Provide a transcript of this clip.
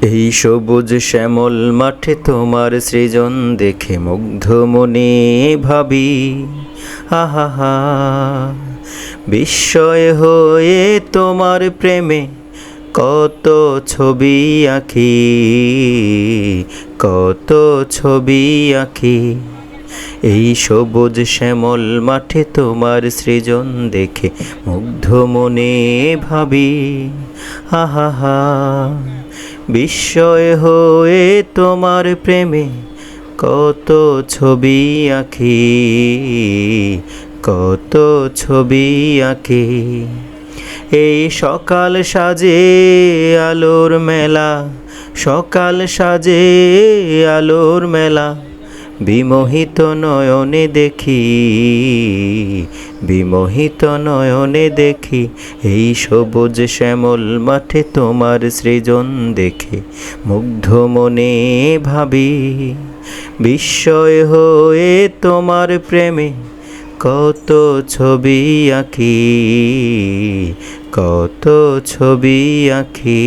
এই সবুজ শ্যামল মাঠে তোমার সৃজন দেখে মুগ্ধ মনে ভাবি, আহা বিস্ময় হয়ে তোমার প্রেমে কত ছবি আঁকি, কত ছবি আঁকি। এই সবুজ শ্যামল মাঠে তোমার সৃজন দেখে মুগ্ধ মনে ভাবি, আহা বিস্ময় হয়ে তোমার প্রেমে কত ছবি আঁকি, কত ছবি আঁকি। এই সকাল সাজে আলোর মেলা, সকাল সাজে আলোর মেলা, বিমোহিত নয়নে দেখি, বিমোহিত নয়নে দেখি। এই সবুজ শ্যামল মাঠে তোমার সৃজন দেখে মুগ্ধ মনে ভাবি, বিস্ময় হয়ে তোমার প্রেমে কত ছবি আঁকি, কত ছবি আঁকি।